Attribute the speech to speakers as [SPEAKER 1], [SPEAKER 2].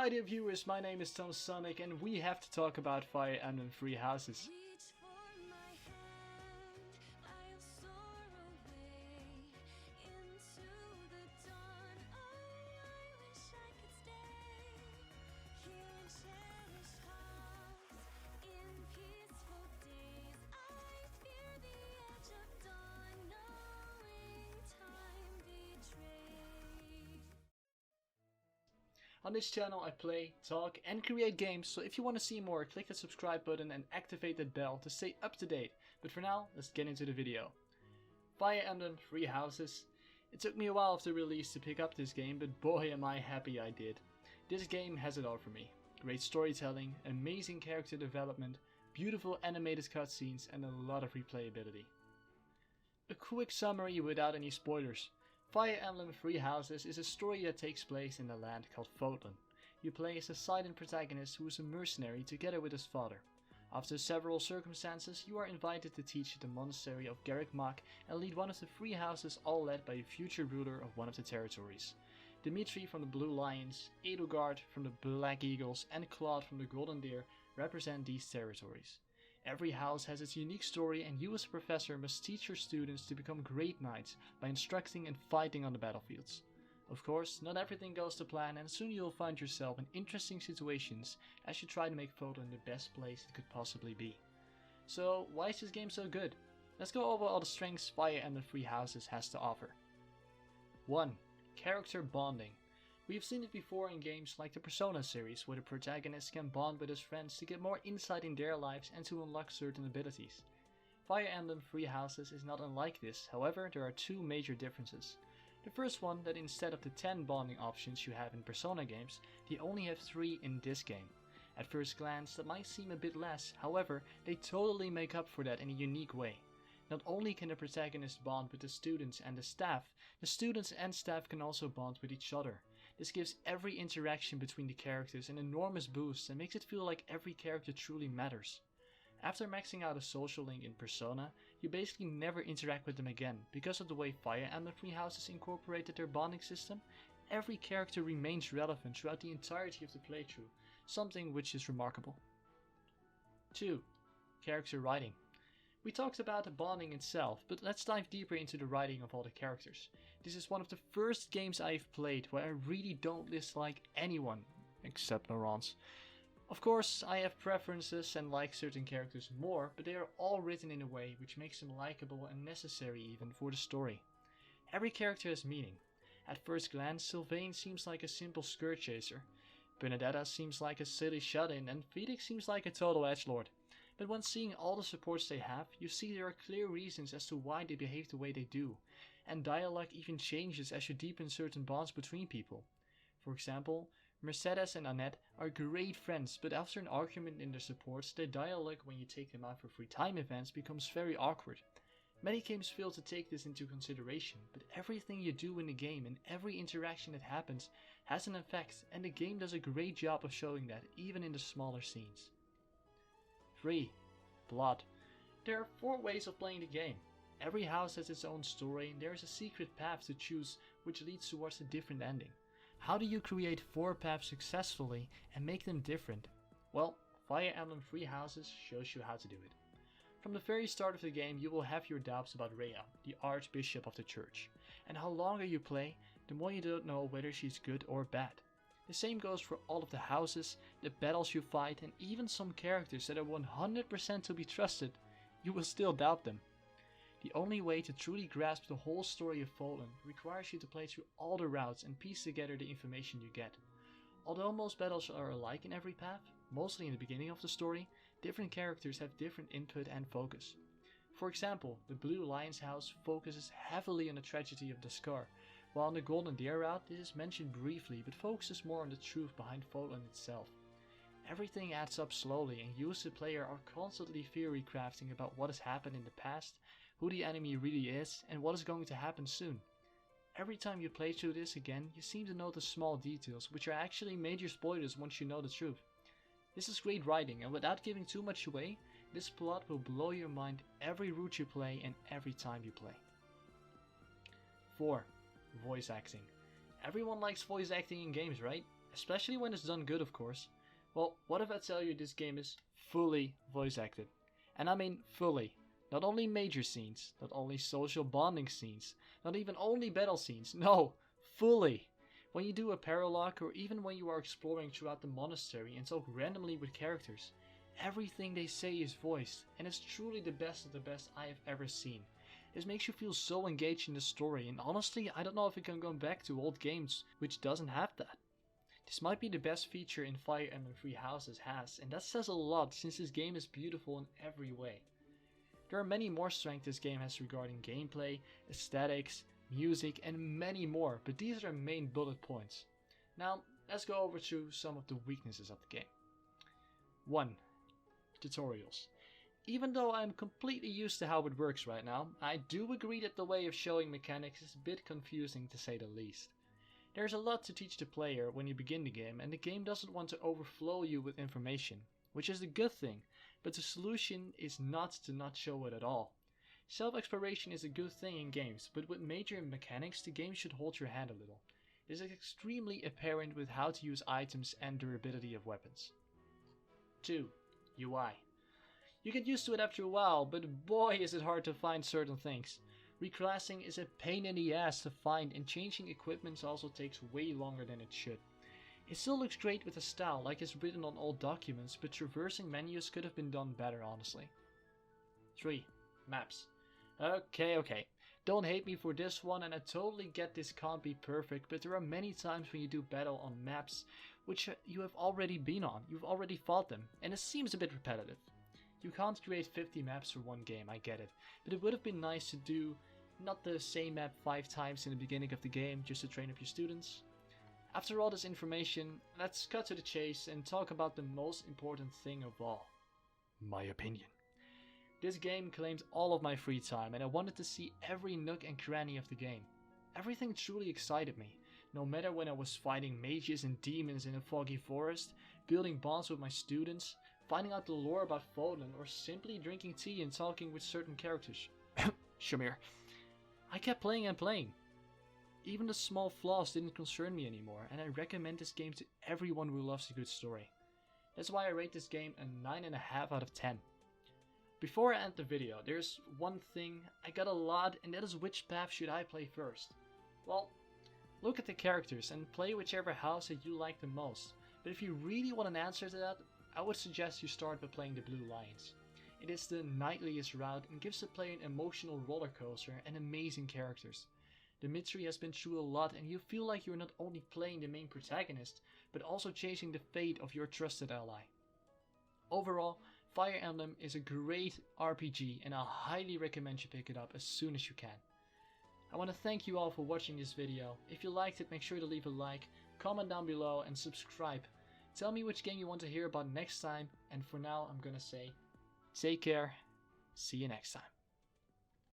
[SPEAKER 1] Hi dear viewers, my name is ThomSonic and we have to talk about Fire Emblem Three Houses. On this channel I play, talk and create games, so if you want to see more, click the subscribe button and activate that bell to stay up to date. But for now, let's get into the video. Fire Emblem Three Houses. It took me a while after release to pick up this game, but boy am I happy I did. This game has it all for me. Great storytelling, amazing character development, beautiful animated cutscenes and a lot of replayability. A quick summary without any spoilers. Fire Emblem Three Houses is a story that takes place in a land called Fodlan. You play as a silent protagonist who is a mercenary together with his father. After several circumstances, you are invited to teach at the monastery of Garrick Mach and lead one of the three houses, all led by a future ruler of one of the territories. Dimitri from the Blue Lions, Edelgard from the Black Eagles and Claude from the Golden Deer represent these territories. Every house has its unique story and you as a professor must teach your students to become great knights by instructing and fighting on the battlefields. Of course, not everything goes to plan and soon you'll find yourself in interesting situations as you try to make Fodlan the best place it could possibly be. So why is this game so good? Let's go over all the strengths Fire Emblem Three Houses has to offer. 1. Character bonding. We've seen it before in games like the Persona series, where the protagonist can bond with his friends to get more insight in their lives and to unlock certain abilities. Fire Emblem Three Houses is not unlike this, however there are two major differences. The first one, that instead of the 10 bonding options you have in Persona games, they only have 3 in this game. At first glance that might seem a bit less, however they totally make up for that in a unique way. Not only can the protagonist bond with the students and the students and staff can also bond with each other. This gives every interaction between the characters an enormous boost and makes it feel like every character truly matters. After maxing out a social link in Persona, you basically never interact with them again. Because of the way Fire Emblem Three Houses incorporated their bonding system, every character remains relevant throughout the entirety of the playthrough, something which is remarkable. 2. Character writing. We talked about the bonding itself, but let's dive deeper into the writing of all the characters. This is one of the first games I've played where I really don't dislike anyone, except Laurence. Of course, I have preferences and like certain characters more, but they are all written in a way which makes them likable and necessary even for the story. Every character has meaning. At first glance, Sylvain seems like a simple skirt chaser, Benedetta seems like a silly shut-in, and Felix seems like a total edgelord. But when seeing all the supports they have, you see there are clear reasons as to why they behave the way they do, and dialogue even changes as you deepen certain bonds between people. For example, Mercedes and Annette are great friends, but after an argument in their supports, their dialogue when you take them out for free time events becomes very awkward. Many games fail to take this into consideration, but everything you do in the game and every interaction that happens has an effect, and the game does a great job of showing that even in the smaller scenes. 3. Plot. There are 4 ways of playing the game. Every house has its own story and there is a secret path to choose which leads towards a different ending. How do you create 4 paths successfully and make them different? Well, Fire Emblem Three Houses shows you how to do it. From the very start of the game you will have your doubts about Rhea, the Archbishop of the Church, and how longer you play, the more you don't know whether she's good or bad. The same goes for all of the houses, the battles you fight, and even some characters that are 100% to be trusted. You will still doubt them. The only way to truly grasp the whole story of Fodlan requires you to play through all the routes and piece together the information you get. Although most battles are alike in every path, mostly in the beginning of the story, different characters have different input and focus. For example, the Blue Lions house focuses heavily on the tragedy of Daskar, while on the Golden Deer route this is mentioned briefly but focuses more on the truth behind Fodlan itself. Everything adds up slowly and you as the player are constantly theory crafting about what has happened in the past, who the enemy really is, and what is going to happen soon. Every time you play through this again, you seem to notice small details which are actually major spoilers once you know the truth. This is great writing, and without giving too much away, this plot will blow your mind every route you play and every time you play. 4. Voice acting. Everyone likes voice acting in games, right? especially when it's done good, of course. Well, what if I tell you this game is fully voice acted? And I mean fully. Not only major scenes, not only social bonding scenes, not even only battle scenes, no, fully. When you do a paralogue or even when you are exploring throughout the monastery and talk randomly with characters, everything they say is voiced, and it's truly the best of the best I have ever seen. This makes you feel so engaged in the story, and honestly, I don't know if we can go back to old games which doesn't have that. This might be the best feature in Fire Emblem Three Houses has, and that says a lot since this game is beautiful in every way. There are many more strengths this game has regarding gameplay, aesthetics, music, and many more, but these are the main bullet points. Now, let's go over to some of the weaknesses of the game. 1. Tutorials. Even though I'm completely used to how it works right now, I do agree that the way of showing mechanics is a bit confusing to say the least. There's a lot to teach the player when you begin the game, and the game doesn't want to overflow you with information, which is a good thing, but the solution is not to not show it at all. Self-exploration is a good thing in games, but with major mechanics the game should hold your hand a little. This is extremely apparent with how to use items and durability of weapons. 2. UI. You get used to it after a while, but boy is it hard to find certain things. Reclassing is a pain in the ass to find, and changing equipment also takes way longer than it should. It still looks great with the style, like it's written on old documents, but traversing menus could have been done better, honestly. 3. Maps. Okay. Don't hate me for this one, and I totally get this can't be perfect, but there are many times when you do battle on maps which you have already been on, you've already fought them, and it seems a bit repetitive. You can't create 50 maps for one game, I get it, but it would have been nice to do not the same map 5 times in the beginning of the game just to train up your students. After all this information, let's cut to the chase and talk about the most important thing of all. My opinion. This game claimed all of my free time, and I wanted to see every nook and cranny of the game. Everything truly excited me, no matter when I was fighting mages and demons in a foggy forest, building bonds with my students, finding out the lore about Foden, or simply drinking tea and talking with certain characters. Shamir. I kept playing and playing. Even the small flaws didn't concern me anymore, and I recommend this game to everyone who loves a good story. That's why I rate this game a 9.5 out of 10. Before I end the video, there's one thing I got a lot, and that is which path should I play first? Well, look at the characters and play whichever house that you like the most, but if you really want an answer to that, I would suggest you start by playing the Blue Lions. It is the knightliest route and gives the player an emotional roller coaster and amazing characters. Dimitri has been through a lot, and you feel like you're not only playing the main protagonist, but also chasing the fate of your trusted ally. Overall, Fire Emblem is a great RPG, and I highly recommend you pick it up as soon as you can. I want to thank you all for watching this video. If you liked it, make sure to leave a like, comment down below, and subscribe. Tell me which game you want to hear about next time, and for now I'm gonna say, take care, see you next time.